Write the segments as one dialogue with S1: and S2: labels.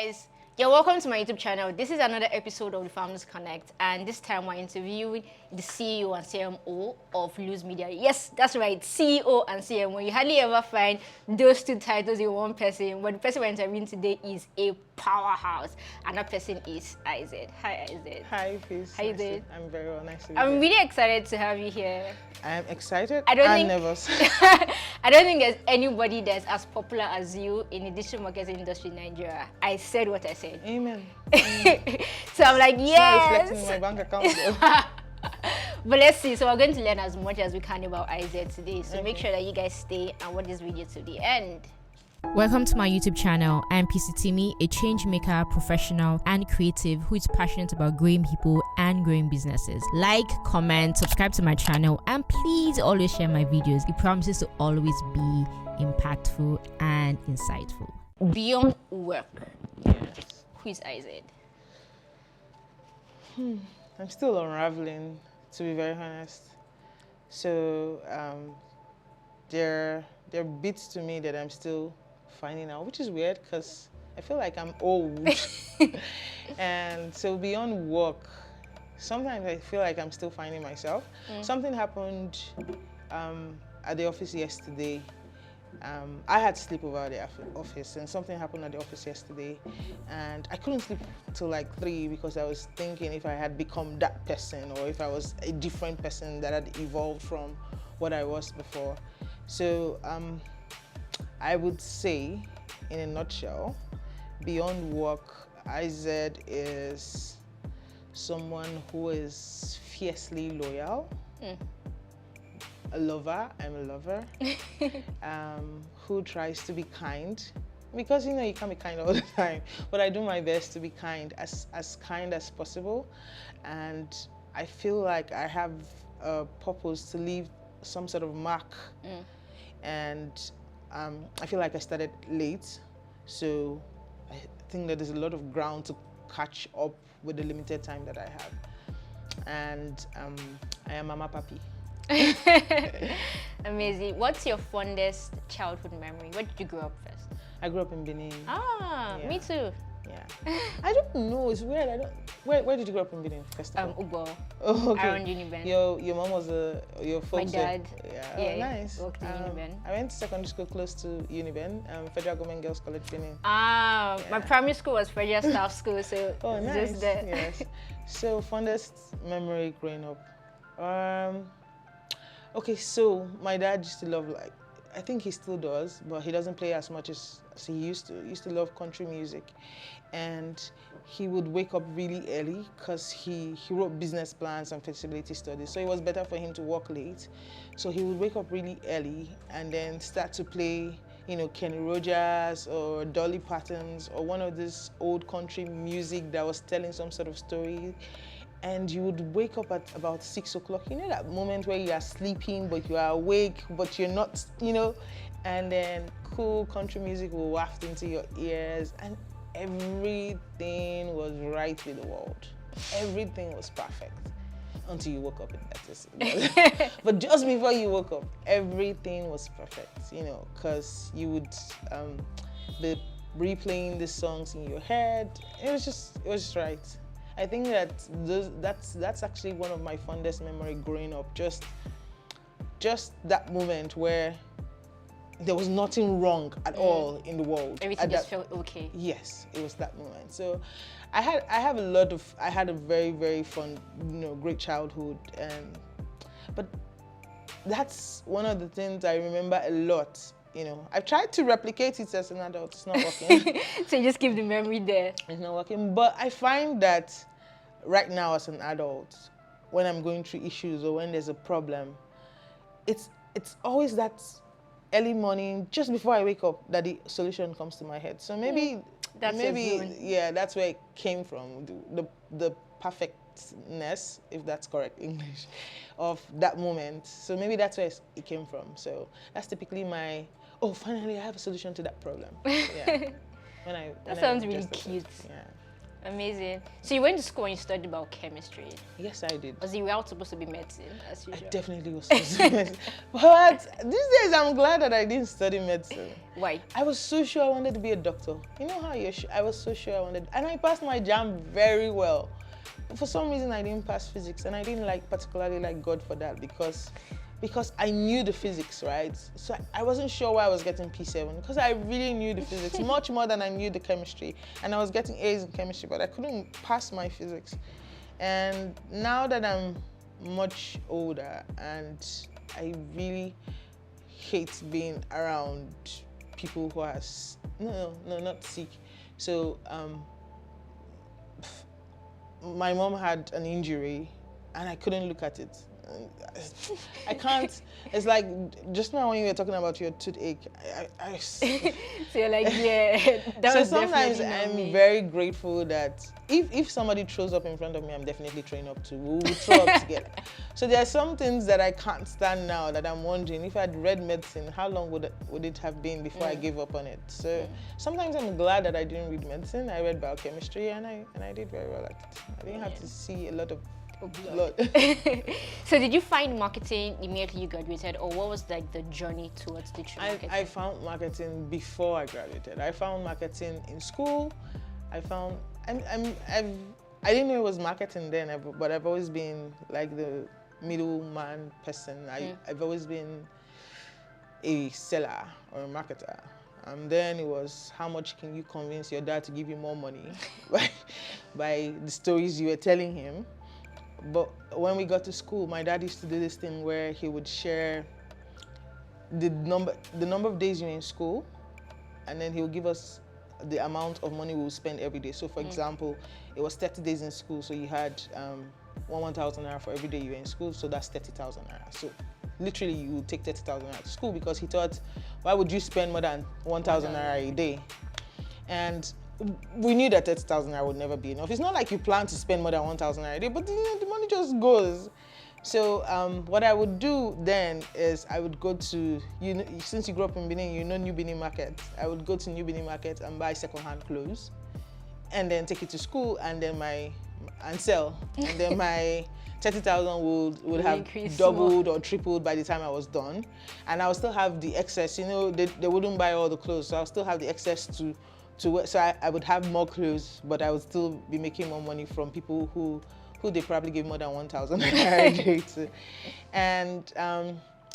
S1: guys, you're welcome to my YouTube channel. This is another episode of the Founders Connect, and this time we're interviewing the CEO and CMO of Lose Media. Yes, that's right, CEO and CMO. You hardly ever find those two titles in one person, but the person we're interviewing today is a powerhouse, and that person is Ized. Hi, Ized.
S2: Hi, Peace.
S1: How you doing?
S2: I'm very well. Nice to be
S1: I'm
S2: here.
S1: really excited to have you here.
S2: I'm excited
S1: I don't
S2: and
S1: think
S2: nervous.
S1: I don't think there's anybody that's as popular as you in the digital marketing industry in Nigeria. I said what I said.
S2: Amen.
S1: So I'm like,
S2: It's not
S1: yes.
S2: reflecting in my bank account though.
S1: But let's see. So we're going to learn as much as we can about Ized today. So make
S2: Okay.
S1: sure that you guys stay and watch this video to the end.
S3: Welcome to my YouTube channel. I'm PC Timmy, a change maker, professional, and creative who is passionate about growing people and growing businesses. Like, comment, subscribe to my channel, and please always share my videos. It promises to always be impactful and insightful.
S1: Beyond work,
S2: Yes.
S1: who is Ized?
S2: I'm still unraveling, to be very honest. So there are bits to me that I'm still finding out, which is weird because I feel like I'm old. And so beyond work, sometimes I feel like I'm still finding myself. Something happened at the office yesterday. I had to sleep over at the office, and something happened at the office yesterday, and I couldn't sleep till like 3 because I was thinking if I had become that person or if I was a different person that had evolved from what I was before. So I would say, in a nutshell, beyond work, Ized is someone who is fiercely loyal. A lover, I'm a lover, who tries to be kind, because you know you can't be kind all the time, but I do my best to be kind, as kind as possible, and I feel like I have a purpose to leave some sort of mark, and I feel like I started late, so I think that there's a lot of ground to catch up with the limited time that I have, and I am Mama Papi.
S1: Amazing. What's your fondest childhood memory? Where did you grow up first?
S2: I grew up in Benin.
S1: Ah,
S2: Yeah.
S1: me too.
S2: Yeah. I don't know. It's weird. I don't. Where did you grow up in Benin? First of all?
S1: Ugo.
S2: Oh, okay.
S1: Around Uniben.
S2: Your mom was your folks.
S1: My dad.
S2: Yeah.
S1: Yeah,
S2: Oh, nice.
S1: worked in Uniben.
S2: I went to secondary school close to Uniben, Federal Government Girls College Benin.
S1: Ah, my
S2: Yeah.
S1: primary school was Federal Staff School, so
S2: Oh,
S1: it's
S2: nice.
S1: just there.
S2: Yes. So fondest memory growing up. Okay, so my dad used to love, like, I think he still does, but he doesn't play as much as he used to. He used to love country music, and he would wake up really early because he wrote business plans and feasibility studies, so it was better for him to work late. So he would wake up really early and then start to play, you know, Kenny Rogers or Dolly Parton's or one of this old country music that was telling some sort of story. And you would wake up at about 6 o'clock. You know that moment where you are sleeping, but you are awake, but you're not, you know? And then cool country music will waft into your ears, and everything was right with the world. Everything was perfect until you woke up, and that is. But just before you woke up, everything was perfect, you know, because you would be replaying the songs in your head. It was just right. I think that that's actually one of my fondest memory growing up. Just that moment where there was nothing wrong at all in the world.
S1: Everything just felt okay.
S2: Yes, it was that moment. So I had a very, very fun, you know, great childhood, but that's one of the things I remember a lot. You know, I've tried to replicate it as an adult. It's not working.
S1: So you just keep the memory there.
S2: It's not working. But I find that right now as an adult, when I'm going through issues or when there's a problem, it's always that early morning, just before I wake up, that the solution comes to my head. So maybe
S1: That's your
S2: maybe
S1: zone.
S2: yeah, that's where it came from. The perfectness, if that's correct English, of that moment. So maybe that's where it came from. So that's typically my, oh, finally I have a solution to that problem. Yeah. When
S1: That sounds
S2: I
S1: really
S2: just-
S1: cute.
S2: Yeah.
S1: Amazing. So you went to school and you studied about chemistry.
S2: Yes, I did.
S1: Was you were supposed to be medicine as
S2: I
S1: usual?
S2: definitely was supposed to be medicine. But these days, I'm glad that I didn't study medicine.
S1: Why?
S2: I was so sure I wanted to be a doctor. You know how I was so sure I wanted, and I passed my JAM very well. But for some reason, I didn't pass physics, and I didn't particularly like God for that because I knew the physics, right? So I wasn't sure why I was getting P7 because I really knew the physics much more than I knew the chemistry, and I was getting A's in chemistry, but I couldn't pass my physics. And now that I'm much older, and I really hate being around people who are not sick. So my mom had an injury, and I couldn't look at it. I can't. It's like just now when you were talking about your toothache.
S1: So you're like, yeah. That
S2: so
S1: was
S2: sometimes
S1: definitely not
S2: I'm
S1: me.
S2: very grateful that if somebody throws up in front of me, I'm definitely throwing up too. We will throw up together. So there are some things that I can't stand now that I'm wondering if I'd read medicine, how long would it have been before I gave up on it? So sometimes I'm glad that I didn't read medicine. I read biochemistry and I did very well at it. I didn't have to see a lot of blood.
S1: So did you find marketing immediately you graduated, or what was like the journey towards digital marketing?
S2: I found marketing before I graduated. I found marketing in school. I didn't know it was marketing then, but I've always been like the middleman person. I've always been a seller or a marketer. Then it was how much can you convince your dad to give you more money by the stories you were telling him. But when we got to school, my dad used to do this thing where he would share the number of days you're in school, and then he would give us the amount of money we would spend every day. So for example, it was 30 days in school, so you had 1,000 naira for every day you were in school, so that's 30,000 naira. So literally you would take 30,000 naira to school because he thought, why would you spend more than 1,000 naira a day? And we knew that 30,000 naira would never be enough. It's not like you plan to spend more than 1,000 naira a day, but the money just goes. So what I would do then is I would go to, since you grew up in Benin, you know New Benin Market. I would go to New Benin Market and buy second-hand clothes, and then take it to school and sell. And then my 30,000 would have doubled or tripled by the time I was done, and I would still have the excess. They wouldn't buy all the clothes, so I'll still have the excess to so I would have more clothes, but I would still be making more money from people who they probably gave more than 1,000 naira a day to. And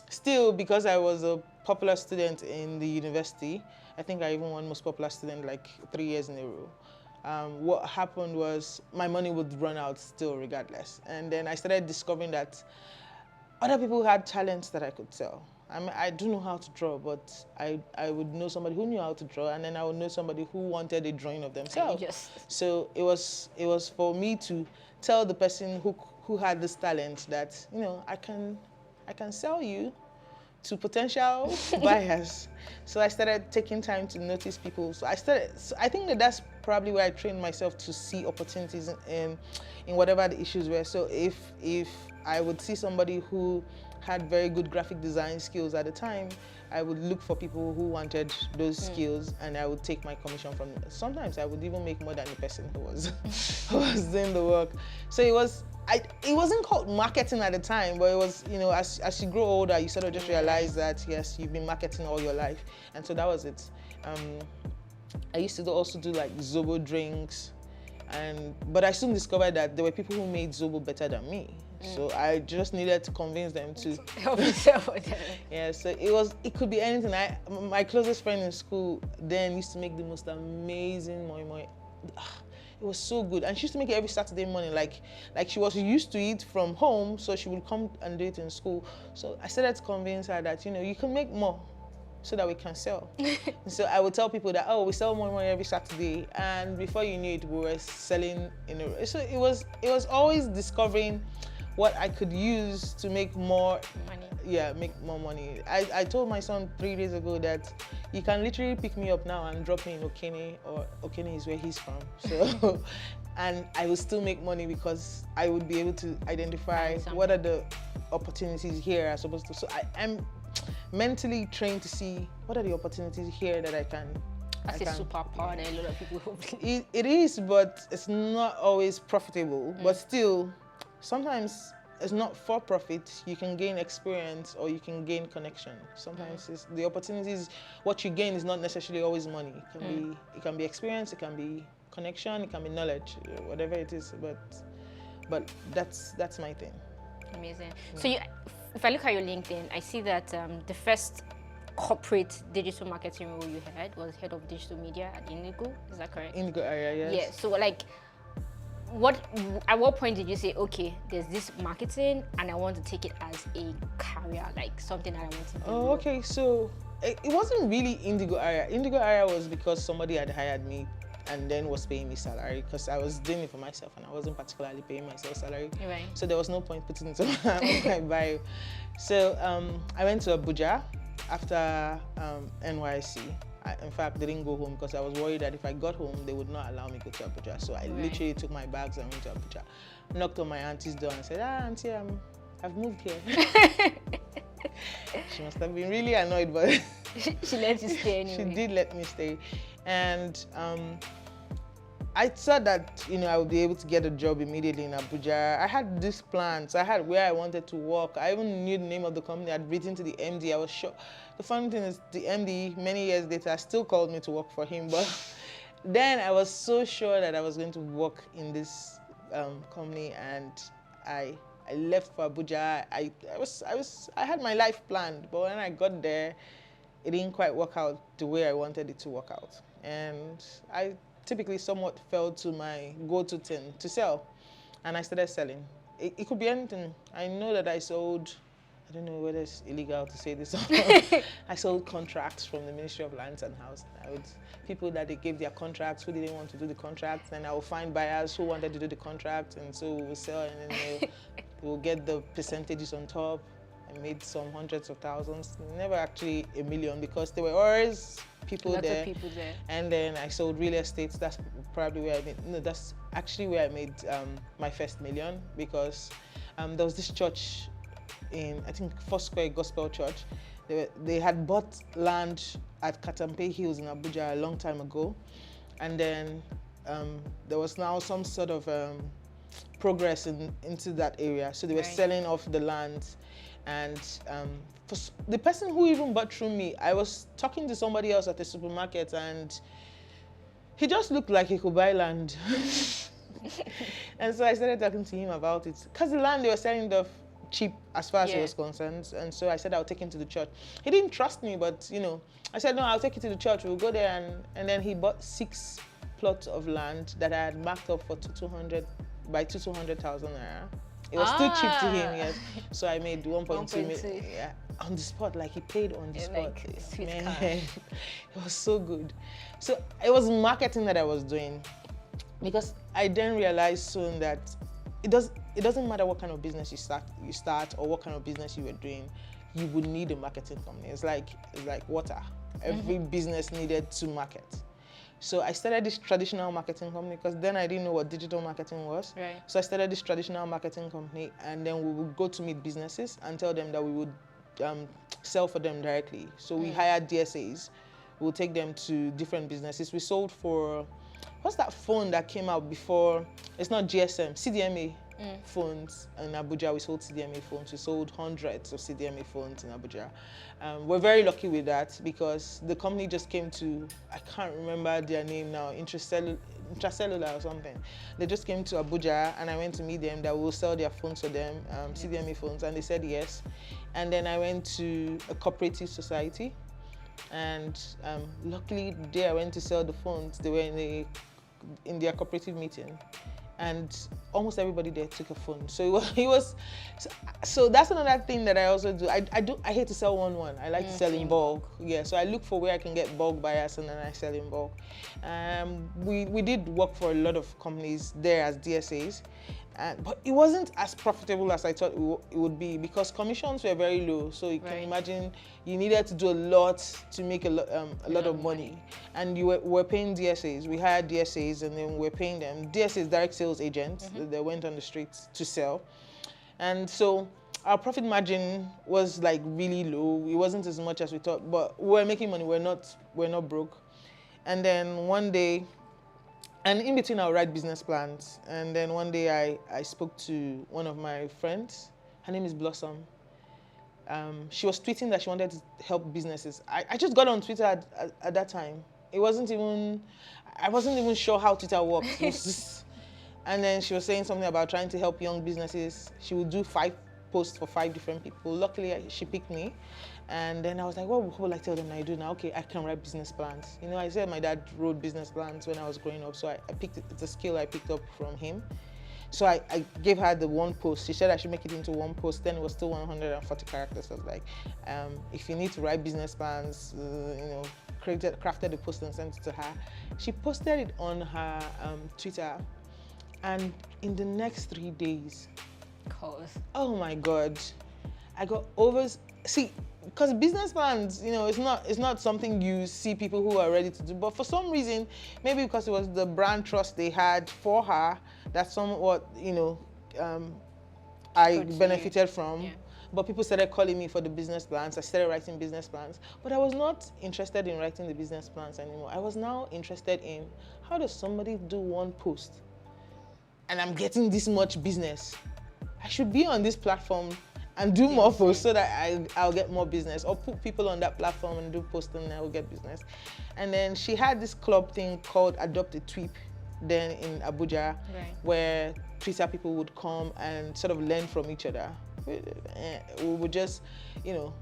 S2: still, because I was a popular student in the university, I think I even won most popular student like 3 years in a row. What happened was my money would run out still regardless. And then I started discovering that other people had talents that I could sell. I do know how to draw, but I would know somebody who knew how to draw, and then I would know somebody who wanted a drawing of themselves. So it was for me to tell the person who had this talent that, I can sell you to potential buyers. So I started taking time to notice people. So I think that's probably where I trained myself to see opportunities in whatever the issues were. So if I would see somebody who had very good graphic design skills at the time, I would look for people who wanted those skills, and I would take my commission from them. Sometimes I would even make more than the person who was doing the work. So it wasn't called marketing at the time, but it was, as you grow older, you sort of just realize that, yes, you've been marketing all your life. And so that was it. I used to also do like Zobo drinks, but I soon discovered that there were people who made Zobo better than me. So I just needed to convince them to
S1: help yourself with that.
S2: Yeah, so it could be anything. My closest friend in school then used to make the most amazing moi moi. It was so good, and she used to make it every Saturday morning. Like she was used to it from home, so she would come and do it in school. So I started to convince her that you can make more, so that we can sell. So I would tell people that, we sell moi moi every Saturday, and before you knew it, we were selling in a. So it was always discovering what I could use to make more money. Yeah, make more money. I told my son 3 days ago that you can literally pick me up now and drop me in Okene, or Okene is where he's from. So, and I will still make money because I would be able to identify what are the opportunities here as opposed to. So I'm mentally trained to see what are the opportunities here that I can
S1: That's a superpower that a lot of people hope.
S2: It is, but it's not always profitable. But still, sometimes it's not for profit. You can gain experience or you can gain connection. Sometimes it's, the opportunities, what you gain is not necessarily always money. It can be experience, it can be connection, it can be knowledge, whatever it is. But that's my thing.
S1: Amazing. So if I look at your LinkedIn, I see that the first corporate digital marketing role you had was head of digital media at Indigo. Is that correct?
S2: Indigo area, yes.
S1: Yeah. So like, at what point did you say, okay, there's this marketing and I want to take it as a career, like something that I want to do?
S2: Oh, okay. So it wasn't really Indigo area. Indigo area was because somebody had hired me and then was paying me salary, because I was doing it for myself and I wasn't particularly paying myself salary.
S1: Right.
S2: So there was no point putting it on my bio. So I went to Abuja after NYC. In fact, didn't go home because I was worried that if I got home, they would not allow me to go to Abuja. So I literally took my bags and went to Abuja. Knocked on my auntie's door and said, auntie, I've moved here. She must have been really annoyed, but
S1: she let you stay anyway.
S2: She did let me stay. And I thought that, I would be able to get a job immediately in Abuja. I had these plans. I had where I wanted to work. I even knew the name of the company. I'd written to the MD. I was sure. The funny thing is, the MD, many years later, still called me to work for him. But then I was so sure that I was going to work in this company, and I left for Abuja. I had my life planned, but when I got there, it didn't quite work out the way I wanted it to work out. And I typically somewhat fell to my go-to thing, to sell. And I started selling. It could be anything. I know that I sold, I don't know whether it's illegal to say this or not. I sold contracts from the Ministry of Lands and Housing. People that they gave their contracts, who didn't want to do the contracts, and I will find buyers who wanted to do the contract, and so we will sell, and then we'll get the percentages on top. I made some hundreds of thousands, never actually a million, because there were always people there. And then I sold real estate. That's probably where I made, no, that's actually where I made my first million, because there was this church in, I think, Foursquare Gospel Church. They had bought land at Katampe Hills in Abuja a long time ago. And then there was now some sort of progress into that area. So they were selling off the land. And for the person who even bought through me, I was talking to somebody else at the supermarket, and he just looked like he could buy land. And so I started talking to him about it, because the land they were selling off cheap as far as he was concerned. And so I said I'll take him to the church. He didn't trust me, but I said, no, I'll take you to the church. We'll go there. And then he bought 6 plots of land that I had marked up for 200,000 naira. It was still cheap to him, yes. So I made 1.2 million, on the spot. Like, he paid on the spot. Man, it was so good. So it was marketing that I was doing, because I then realized soon that it doesn't matter what kind of business you start or what kind of business you were doing, you would need a marketing company. It's like water. Every business needed to market. So I started this traditional marketing company, because then I didn't know what digital marketing was.
S1: Right.
S2: So I started this traditional marketing company, and then we would go to meet businesses and tell them that we would sell for them directly. So we hired DSAs. We'll take them to different businesses. We sold for, what's that phone that came out before? It's not GSM, CDMA phones in Abuja. We sold CDMA phones. We sold hundreds of CDMA phones in Abuja. We're very lucky with that, because the company just came to, I can't remember their name now, Intracellular or something. They just came to Abuja, and I went to meet them, that we'll sell their phones for them, CDMA phones, and they said yes. And then I went to a cooperative society, and luckily there I went to sell the phones. They were in their cooperative meeting, and almost everybody there took a phone. So so that's another thing that I also do. I hate to sell one. I like to sell in bulk. Yeah, so I look for where I can get bulk buyers, and then I sell in bulk. We did work for a lot of companies there as DSAs, but it wasn't as profitable as I thought it would be, because commissions were very low. So you can imagine you needed to do a lot to make a lot of money. And you were paying DSAs. We hired DSAs, and then we're paying them. DSAs, direct sales agents, they went on the streets to sell. And so our profit margin was like really low. It wasn't as much as we thought, but we were making money. We're not broke. And then one day, and in between I'll write business plans. And then one day I spoke to one of my friends. Her name is Blossom. She was tweeting that she wanted to help businesses. I just got on Twitter at that time. I wasn't even sure how Twitter worked. And then she was saying something about trying to help young businesses. She would do 5 posts for 5 different people. Luckily, she picked me. And then I was like, what will I tell them I do now? Okay, I can write business plans. You know, I said my dad wrote business plans when I was growing up, so I picked it. It's a skill I picked up from him. So I gave her the 1 post. She said I should make it into 1 post. Then it was still 140 characters. I was like, if you need to write business plans, crafted the post and sent it to her. She posted it on her Twitter. And in the next 3 days, oh my God, I got because business plans, it's not something you see people who are ready to do. But for some reason, maybe because it was the brand trust they had for her, that's somewhat, I benefited from. Yeah. But people started calling me for the business plans. I started writing business plans. But I was not interested in writing the business plans anymore. I was now interested in how does somebody do 1 post and I'm getting this much business? I should be on this platform and do more posts so that I'll get more business, or put people on that platform and do posting and I will get business. And then she had this club thing called Adopt a Tweep then in Abuja, where Twitter people would come and sort of learn from each other. We would just,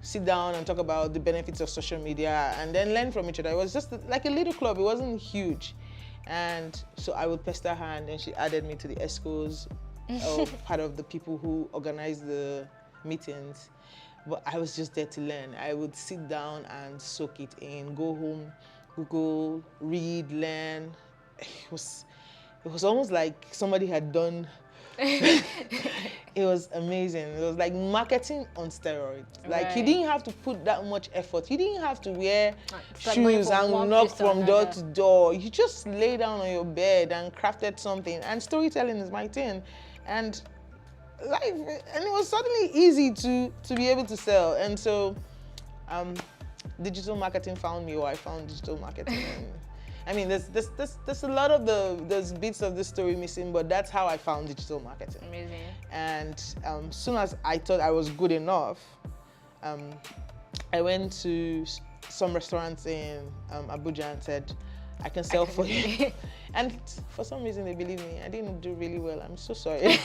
S2: sit down and talk about the benefits of social media and then learn from each other. It was just like a little club. It wasn't huge. And so I would pester her, and then she added me to the ESCOs, part of the people who organized the meetings. But I was just there to learn. I would sit down and soak it in, go home, Google, read, learn. It was almost like somebody had done. It was amazing. It was like marketing on steroids. Like you didn't have to put that much effort. You didn't have to wear shoes and knock from door to door. You just lay down on your bed and crafted something. And storytelling is my thing. And it was suddenly easy to be able to sell. And so digital marketing found me, or I found digital marketing. I mean, there's a lot of there's bits of the story missing, but that's how I found digital marketing.
S1: Amazing.
S2: And soon as I thought I was good enough, I went to some restaurants in Abuja and said, I can sell for you. And for some reason, they believed me. I didn't do really well. I'm so sorry.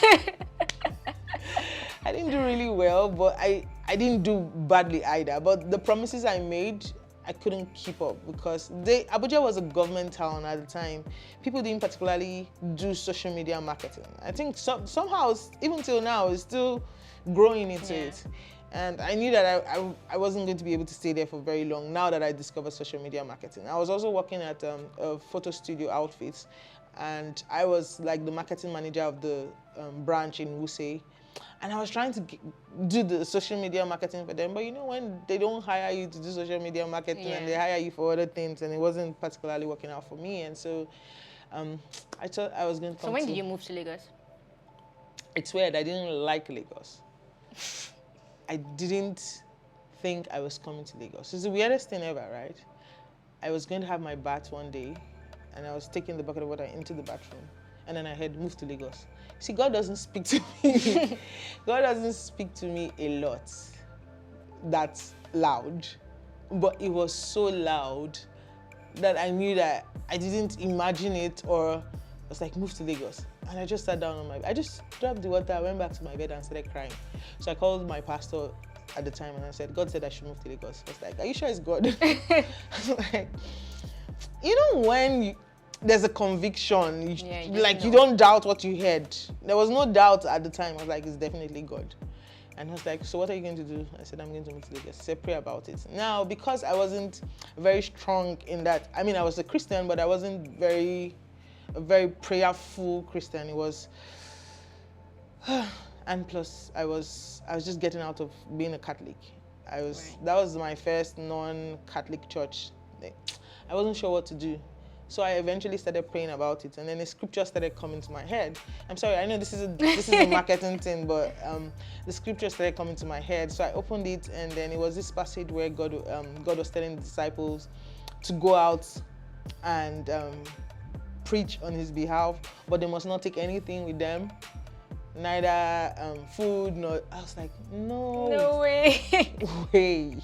S2: I didn't do really well, but I didn't do badly either. But the promises I made, I couldn't keep up, because Abuja was a government town at the time. People didn't particularly do social media marketing. I think somehow, even till now, it's still growing into it. And I knew that I wasn't going to be able to stay there for very long now that I discovered social media marketing. I was also working at a photo studio outfits, and I was like the marketing manager of the branch in Wuse. And I was trying to do the social media marketing for them. But when they don't hire you to do social media marketing and they hire you for other things, and it wasn't particularly working out for me. And so I thought I was going to come.
S1: So when did you move to Lagos?
S2: It's weird. I didn't like Lagos. I didn't think I was coming to Lagos. It's the weirdest thing ever, right? I was going to have my bath one day, and I was taking the bucket of water into the bathroom. And then I had moved to Lagos. See, God doesn't speak to me. God doesn't speak to me a lot that's loud. But it was so loud that I knew that I didn't imagine it, or I was like, move to Lagos. And I just sat down on my bed. I just dropped the water, I went back to my bed and started crying. So I called my pastor at the time and I said, God said I should move to Lagos. I was like, are you sure it's God? I was like, when there's a conviction, you don't doubt what you heard. There was no doubt at the time. I was like, it's definitely God. And I was like, so what are you going to do? I said, I'm going to move to Lagos. He said, pray about it. Now, because I wasn't very strong in that, I mean, I was a Christian, but I wasn't a very prayerful Christian. It was, and plus I was just getting out of being a Catholic. That was my first non-Catholic church. I wasn't sure what to do. So I eventually started praying about it, and then the scripture started coming to my head. I'm sorry, I know this is a marketing thing, but the scripture started coming to my head. So I opened it, and then it was this passage where God was telling the disciples to go out and preach on his behalf, but they must not take anything with them, neither food nor. I was like,
S1: No way.
S2: way.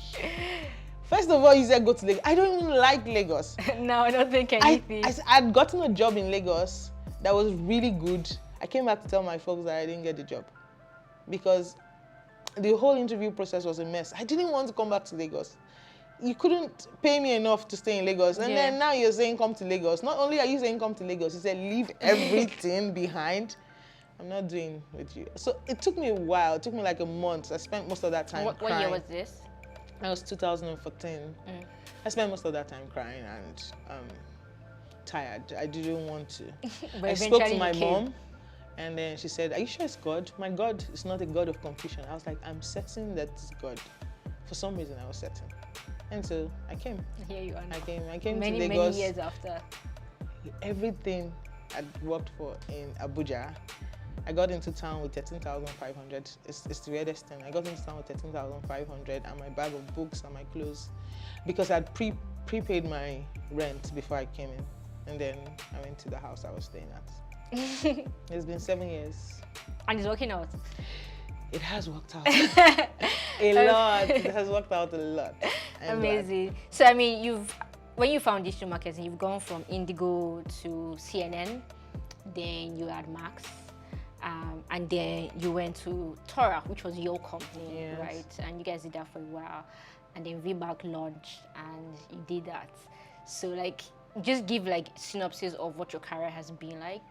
S2: First of all, he said go to Lagos. I don't even like Lagos.
S1: No, I don't think anything.
S2: I'd gotten a job in Lagos that was really good. I came back to tell my folks that I didn't get the job because the whole interview process was a mess. I didn't want to come back to Lagos. You couldn't pay me enough to stay in Lagos. And then now you're saying come to Lagos. Not only are you saying come to Lagos, you said leave everything behind. I'm not doing with you. So it took me a while. It took me like a month. I spent most of that time crying.
S1: What year was this?
S2: That was 2014. I spent most of that time crying and tired. I didn't want to.
S1: But
S2: I spoke to my mom, and then she said, "Are you sure it's God? My God is not a God of confusion." I was like, "I'm certain that it's God." For some reason, I was certain. And so I came.
S1: Here you are now.
S2: I came
S1: many,
S2: to Lagos.
S1: Many years after.
S2: Everything I'd worked for in Abuja, I got into town with 13,500. It's the weirdest thing. I got into town with 13,500 and my bag of books and my clothes because I'd prepaid my rent before I came in. And then I went to the house I was staying at. It's been 7 years.
S1: And it's working out.
S2: It has worked out a lot. It has worked out a lot.
S1: Amazing. So I mean, when you found digital marketing, you've gone from Indigo to CNN, then you had Max, and then you went to TORA, which was your company, right? And you guys did that for a while, and then VBank launched, and you did that. So like, just give like synopsis of what your career has been like,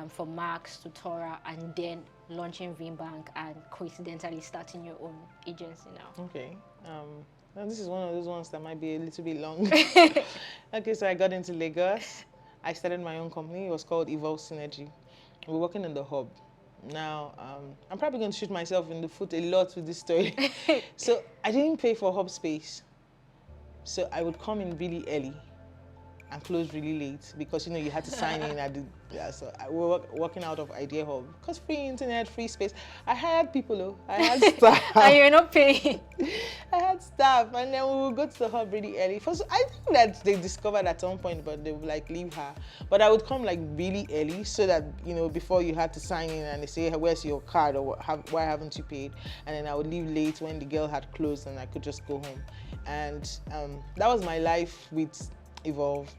S1: from Max to TORA, and then launching VBank and coincidentally starting your own agency now.
S2: Okay. Now this is one of those ones that might be a little bit long. Okay, so I got into Lagos. I started my own company. It was called Evolve Synergy. We're working in the hub. Now, I'm probably going to shoot myself in the foot a lot with this story. So I didn't pay for hub space. So I would come in really early and close really late because, you know, you had to sign in at the, so we were working out of Idea Hub because free internet, free space. I hired people though. I had staff.
S1: And you're not paying.
S2: I had staff, and then we would go to the hub really early. First, I think that they discovered at some point, but they would like leave her. But I would come like really early so that, you know, before you had to sign in and they say, hey, where's your card or why haven't you paid? And then I would leave late when the girl had closed and I could just go home. And that was my life with Evolve.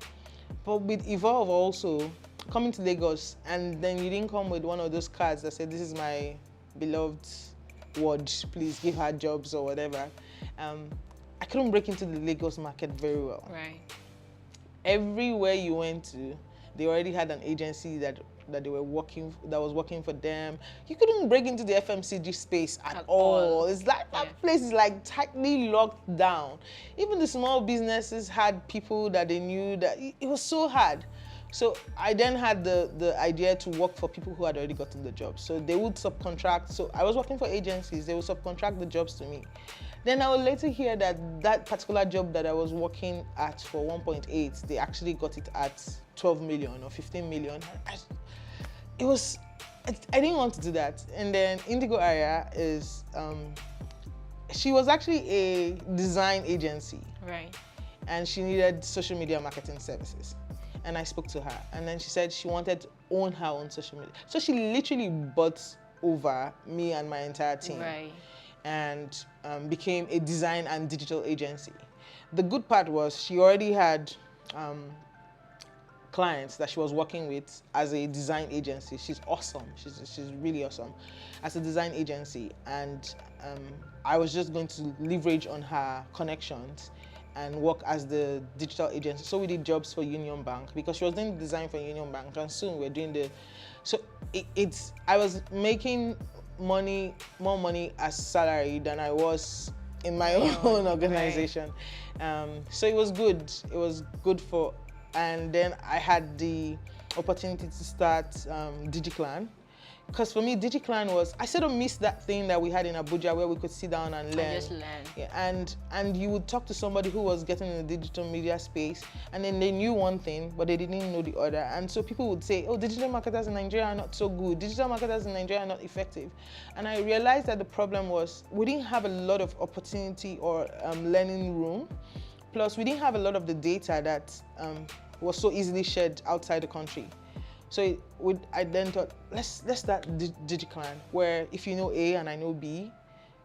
S2: But with Evolve also, coming to Lagos, and then you didn't come with one of those cards that said, this is my beloved ward, please give her jobs or whatever. I couldn't break into the Lagos market very well.
S1: Right.
S2: Everywhere you went to, they already had an agency that they were working, that was working for them. You couldn't break into the FMCG space at all. It's like that place is like tightly locked down. Even the small businesses had people that they knew that it was so hard. So I then had the idea to work for people who had already gotten the job. So they would subcontract. So I was working for agencies. They would subcontract the jobs to me. Then I would later hear that that particular job that I was working at for 1.8, they actually got it at 12 million or 15 million. I didn't want to do that. And then Indigo Area is, she was actually a design agency.
S1: Right.
S2: And she needed social media marketing services. And I spoke to her. And then she said she wanted to own her own social media. So she literally bought over me and my entire team.
S1: Right.
S2: And became a design and digital agency. The good part was she already had clients that she was working with as a design agency. She's awesome. She's really awesome as a design agency. And I was just going to leverage on her connections and work as the digital agency. So we did jobs for Union Bank because she was doing design for Union Bank, and soon we're doing the. So I was making more money as salary than I was in my own organization. Right. So it was good. It was good for, and then I had the opportunity to start DigiClan. Because for me, DigiClan was, I sort of missed that thing that we had in Abuja where we could sit down and learn.
S1: Just learn.
S2: Yeah, and you would talk to somebody who was getting in the digital media space, and then they knew one thing, but they didn't know the other. And so people would say, oh, digital marketers in Nigeria are not so good. Digital marketers in Nigeria are not effective. And I realized that the problem was we didn't have a lot of opportunity or learning room. Plus, we didn't have a lot of the data that was so easily shared outside the country. So I then thought, let's start DigiClan, where if you know A and I know B,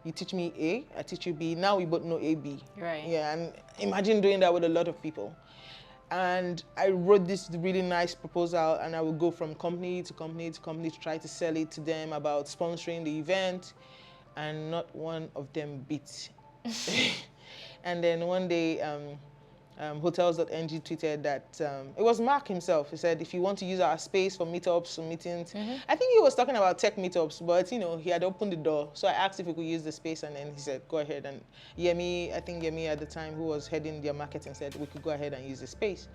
S2: you teach me A, I teach you B. Now we both know A, B.
S1: Right.
S2: Yeah, and imagine doing that with a lot of people. And I wrote this really nice proposal, and I would go from company to company to company to try to sell it to them about sponsoring the event, and not one of them bit. And then one day, Hotels.ng tweeted that it was Mark himself. He said, if you want to use our space for meetups or meetings, I think he was talking about tech meetups, but you know, he had opened the door. So I asked if we could use the space, and then he said, go ahead. And Yemi, I think Yemi at the time, who was heading their marketing, said we could go ahead and use the space.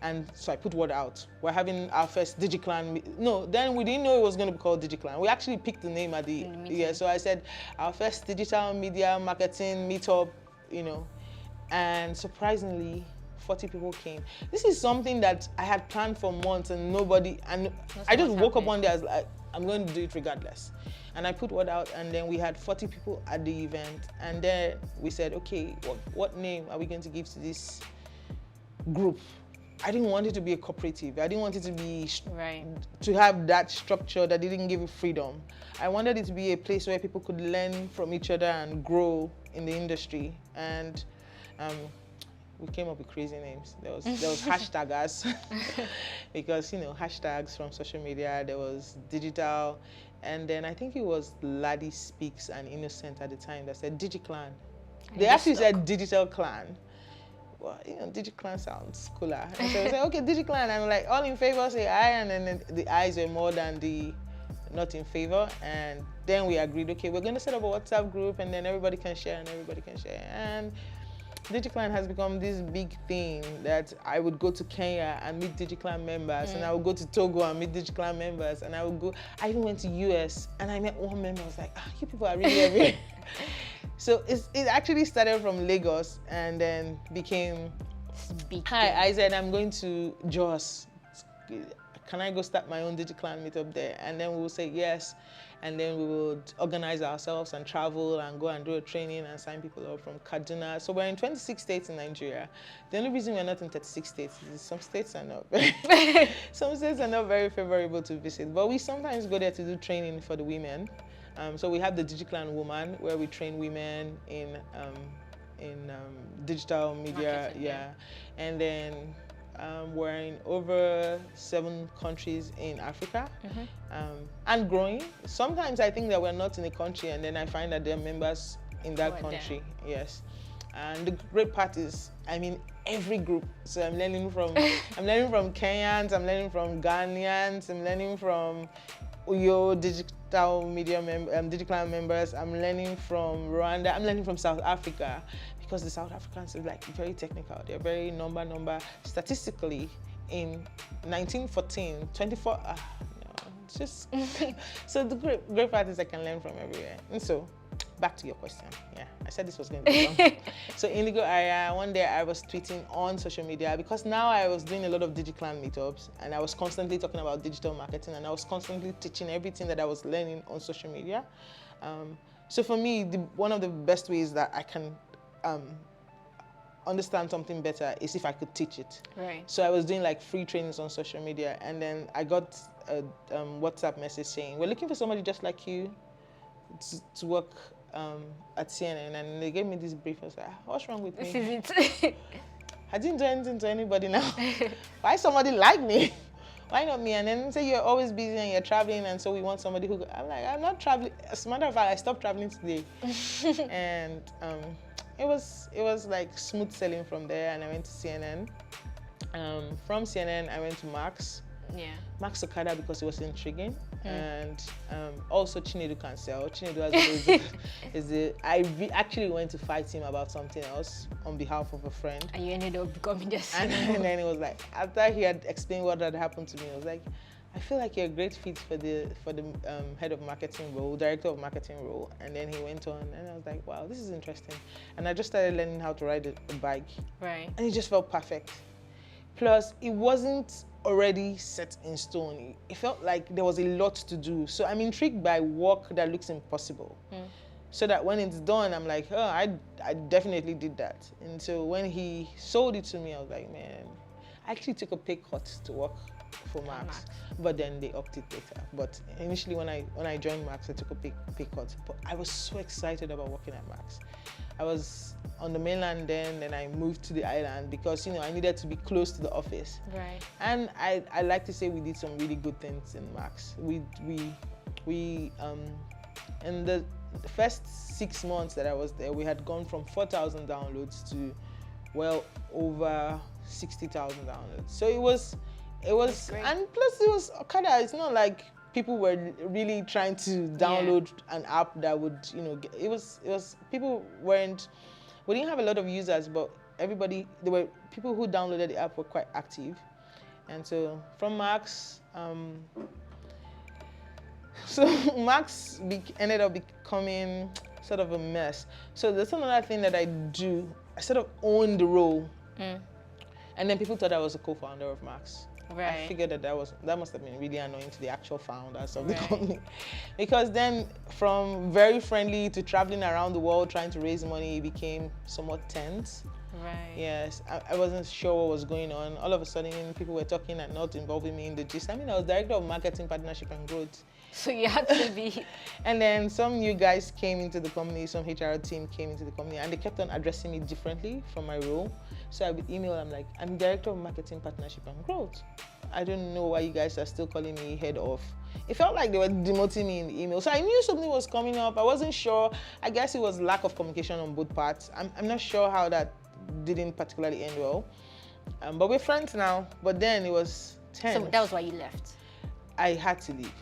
S2: And so I put word out. We're having our first DigiClan. No, then we didn't know it was going to be called DigiClan. We actually picked the name at the yeah. So I said our first digital media marketing meetup, you know. And surprisingly, 40 people came. This is something that I had planned for months, and nobody, and I just woke up one day, I was like, I'm going to do it regardless. And I put word out, and then we had 40 people at the event. And then we said, okay, what name are we going to give to this group? I didn't want it to be a cooperative. I didn't want it to be, to have that structure that didn't give you freedom. I wanted it to be a place where people could learn from each other and grow in the industry. And we came up with crazy names. There was hashtaggers, because you know, hashtags from social media. There was digital, and then I think it was Laddie Speaks and Innocent at the time that said DigiClan. They actually said Digital Clan. Well, you know, DigiClan sounds cooler. And so we said, okay, DigiClan. I'm like, all in favor, say aye, and then the ayes were more than the not in favor. And then we agreed, okay, we're going to set up a WhatsApp group, and then everybody can share, and everybody can share. And DigiClan has become this big thing that I would go to Kenya and meet DigiClan members, and I would go to Togo and meet DigiClan members, and I even went to US and I met one member. I was like, you people are really everywhere. So it actually started from Lagos and then became, hi, Ized, I'm going to Jos. Can I go start my own DigiClan meetup there? And then we will say yes. And then we would organize ourselves and travel and go and do a training and sign people up from Kaduna. So we're in 26 states in Nigeria. The only reason we're not in 36 states is some states are not very favorable to visit. But we sometimes go there to do training for the women. So we have the DigiClan Woman, where we train women in digital media, and then we're in over 7 countries in Africa, and growing. Sometimes I think that we're not in a country, and then I find that there are members in that country. Yes, and the great part is I'm in every group. So I'm learning from Kenyans, I'm learning from Ghanaians, I'm learning from Uyo digital media DigiClan members. I'm learning from Rwanda. I'm learning from South Africa, because the South Africans are like very technical. They're very number. Statistically, in 1914, 24. It's just so the great part is I can learn from everywhere. And so, back to your question. Yeah, I said this was going to be long. So in the Go area, one day I was tweeting on social media, because now I was doing a lot of DigiClan meetups, and I was constantly talking about digital marketing, and I was constantly teaching everything that I was learning on social media. So for me, one of the best ways that I can understand something better is if I could teach it. Right. So I was doing like free trainings on social media, and then I got a WhatsApp message saying, we're looking for somebody just like you to work at CNN, and they gave me this brief. I was like, what's wrong with me? This is it. I didn't do anything to anybody now. Why somebody like me? Why not me? And then say you're always busy and you're traveling, and so we want somebody who, I'm like, I'm not traveling. As a matter of fact, I stopped traveling today. And it was like smooth sailing from there, and I went to CNN. From CNN, I went to Max. Yeah. Max Okada, because it was intriguing, and also Chinedu Cancel. Chinedu I actually went to fight him about something else on behalf of a friend. And you ended up becoming just. And then it was like, after he had explained what had happened to me, I was like, I feel like you're a great fit for the head of marketing role, director of marketing role. And then he went on, and I was like, wow, this is interesting. And I just started learning how to ride a bike. Right. And it just felt perfect. Plus, it wasn't already set in stone. It felt like there was a lot to do. So I'm intrigued by work that looks impossible. So that when it's done, I'm like, oh, I definitely did that. And so when he sold it to me, I was like, man. I actually took a pay cut to work for Max, but then they upped it later. But initially, when I joined Max, I took a pay cut. But I was so excited about working at Max. I was on the mainland then I moved to the island because, I needed to be close to the office.
S1: Right.
S2: And I like to say we did some really good things in Max. We in the first 6 months that I was there, we had gone from 4,000 downloads to well over 60,000 downloads. So it was, and plus it was Okada. It's not like people were really trying to download an app that would, it was people we didn't have a lot of users, but there were people who downloaded the app were quite active. And so from Max, Max ended up becoming sort of a mess. So that's another thing that I do. I sort of own the role. And then people thought I was a co-founder of Max.
S1: Right.
S2: I figured that must have been really annoying to the actual founders of the company. Because then from very friendly to traveling around the world trying to raise money, it became somewhat tense.
S1: Right.
S2: Yes, I wasn't sure what was going on. All of a sudden, people were talking and not involving me in the gist. I mean, I was director of marketing, partnership, and growth.
S1: So you had to be.
S2: And then some new guys came into the company, some HR team came into the company, and they kept on addressing me differently from my role. So I would email them like, I'm director of marketing, partnership, and growth. I don't know why you guys are still calling me head of. It felt like they were demoting me in the email. So I knew something was coming up. I wasn't sure. I guess it was lack of communication on both parts. I'm not sure how that didn't particularly end well. But we're friends now. But then it was tense.
S1: So that was why you left?
S2: I had to leave.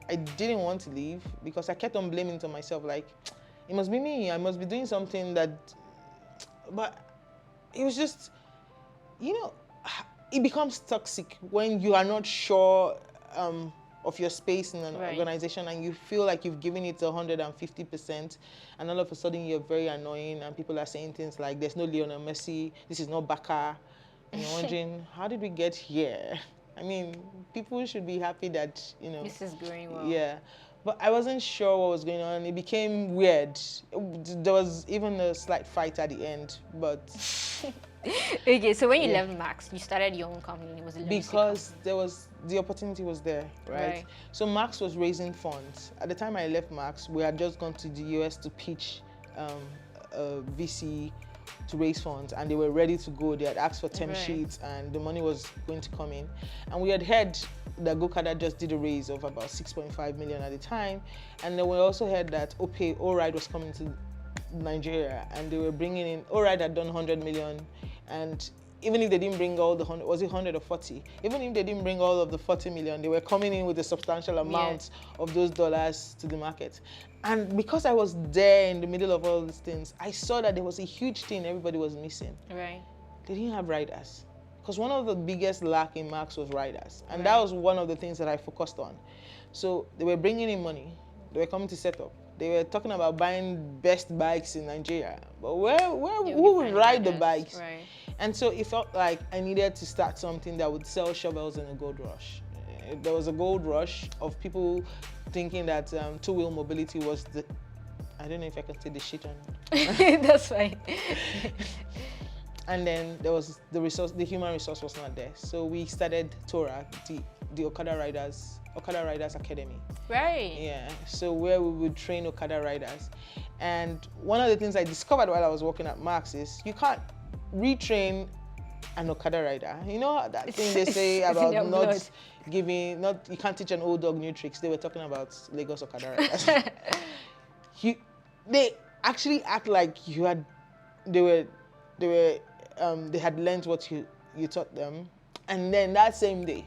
S2: I didn't want to leave because I kept on blaming it on myself. Like, it must be me. I must be doing something that... But it was just, it becomes toxic when you are not sure of your space in an organization and you feel like you've given it 150%, and all of a sudden you're very annoying and people are saying things like, there's no Lionel Messi, this is not Baka. And you're wondering, how did we get here? I mean, people should be happy that,
S1: this is going well.
S2: Yeah. But I wasn't sure what was going on. It became weird. There was even a slight fight at the end, but...
S1: Okay, so when you left Max, you started your own company. Was it
S2: because the opportunity was there, right? So Max was raising funds. At the time I left Max, we had just gone to the US to pitch a VC to raise funds, and they were ready to go. They had asked for term sheets, and the money was going to come in. And we had heard that Gokada just did a raise of about 6.5 million at the time, and then we also heard that Oride was coming to Nigeria, and they were bringing in, Oride had done 100 million, and even if they didn't bring all the 100, was it 100 or 40? Even if they didn't bring all of the 40 million, they were coming in with a substantial amount of those dollars to the market. And because I was there in the middle of all these things, I saw that there was a huge thing everybody was missing.
S1: Right.
S2: They didn't have riders. Because one of the biggest lack in Max was riders. And that was one of the things that I focused on. So they were bringing in money. They were coming to set up. They were talking about buying best bikes in Nigeria. But who would ride the bikes? Right. And so it felt like I needed to start something that would sell shovels in a gold rush. There was a gold rush of people thinking that two-wheel mobility was the... I don't know if I can say the shit on it.
S1: That's fine.
S2: And then there was the human resource was not there. So we started TORA, the Okada Riders Academy. Right. Yeah. So where we would train Okada riders. And one of the things I discovered while I was working at Max is you can't retrain an Okada rider. You know that thing they say about you can't teach an old dog new tricks. They were talking about Lagos Okada riders. They actually act like they had learned what you taught them, and then that same day,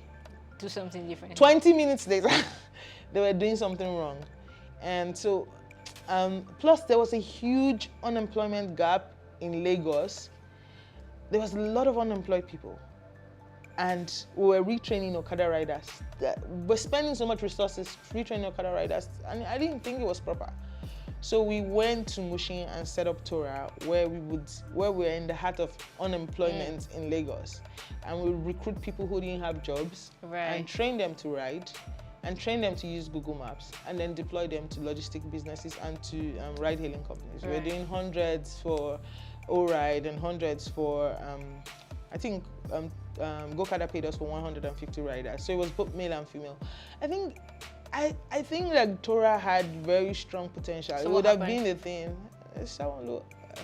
S1: do something different.
S2: 20 minutes later, they were doing something wrong. And so, plus there was a huge unemployment gap in Lagos. There was a lot of unemployed people. And we were retraining Okada riders. We're spending so much resources retraining Okada riders, and I didn't think it was proper. So we went to Mushin and set up TORA, where we're in the heart of unemployment in Lagos. And we recruit people who didn't have jobs and train them to ride, and train them to use Google Maps, and then deploy them to logistic businesses and to ride-hailing companies. We're doing hundreds for Oride and hundreds for I think Go-Kart paid us for 150 riders, so it was both male and female. I think that Tora had very strong potential.
S1: So
S2: it would
S1: what
S2: have
S1: happened?
S2: been the thing.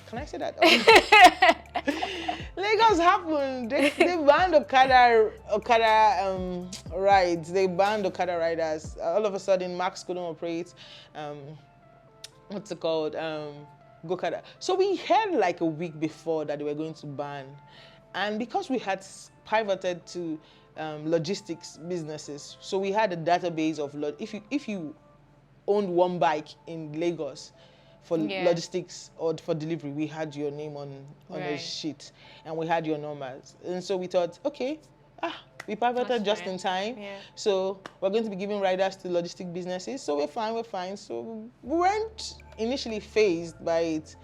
S2: Can I say that? Lagos happened. They banned Okada rides. They banned Okada riders. All of a sudden, Max couldn't operate. What's it called? Go-Kart. So we heard like a week before that they were going to ban, and because we had pivoted to logistics businesses, so we had a database of if you owned one bike in Lagos for logistics or for delivery, we had your name on a sheet and we had your numbers. And so we thought, okay, we pivoted just in time.
S1: Yeah.
S2: So we're going to be giving riders to logistic businesses. So we're fine. So we weren't initially fazed by it.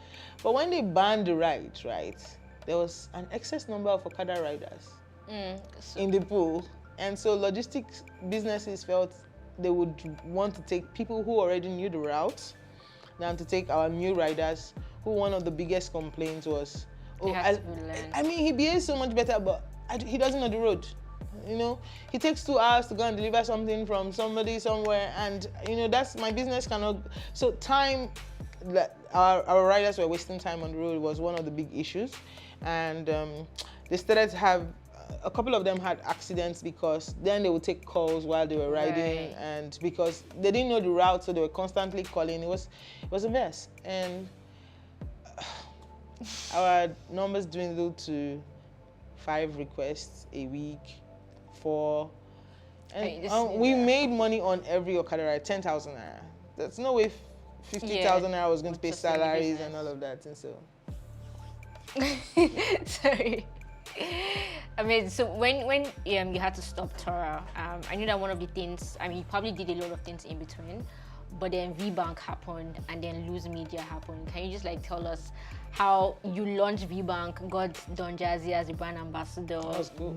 S2: But when they banned the ride, right, there was an excess number of Okada riders in the pool. And so logistics businesses felt they would want to take people who already knew the route than to take our new riders, who one of the biggest complaints was, I mean, he behaves so much better, but he doesn't know the road. You know, he takes 2 hours to go and deliver something from somebody somewhere, and you know, that's my business cannot. So time, our riders were wasting time on the road was one of the big issues, and they started to have. A couple of them had accidents because then they would take calls while they were riding, and because they didn't know the route, so they were constantly calling. It was a mess, and our numbers dwindled to 5 requests a week, 4, and we made money on every Okada ride, 10,000 naira. There's no way 50,000 naira was going to pay salaries and all of that, and so.
S1: Sorry. I mean, so when you had to stop Tora, I knew that one of the things, I mean, you probably did a lot of things in between, but then VBank happened and then Lose Media happened. Can you just like tell us how you launched VBank, got Don Jazzy as the brand ambassador,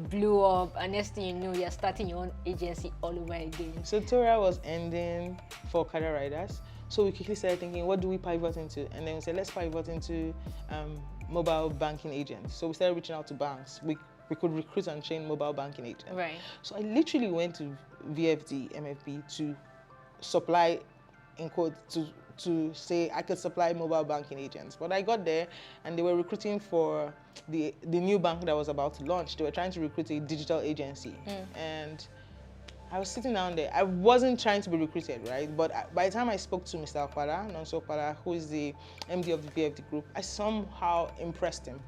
S1: blew up, and next thing you know, you're starting your own agency all over again?
S2: So Tora was ending for Okada riders. So we quickly started thinking, what do we pivot into? And then we said, let's pivot into mobile banking agents. So we started reaching out to banks. We could recruit and train mobile banking agents.
S1: Right.
S2: So I literally went to VFD, MFB to supply, in quotes, to say I could supply mobile banking agents. But I got there and they were recruiting for the new bank that was about to launch. They were trying to recruit a digital agency. And I was sitting down there. I wasn't trying to be recruited, right? But by the time I spoke to Mr. Okpada, Nonso Okpada, who is the MD of the VFD group, I somehow impressed him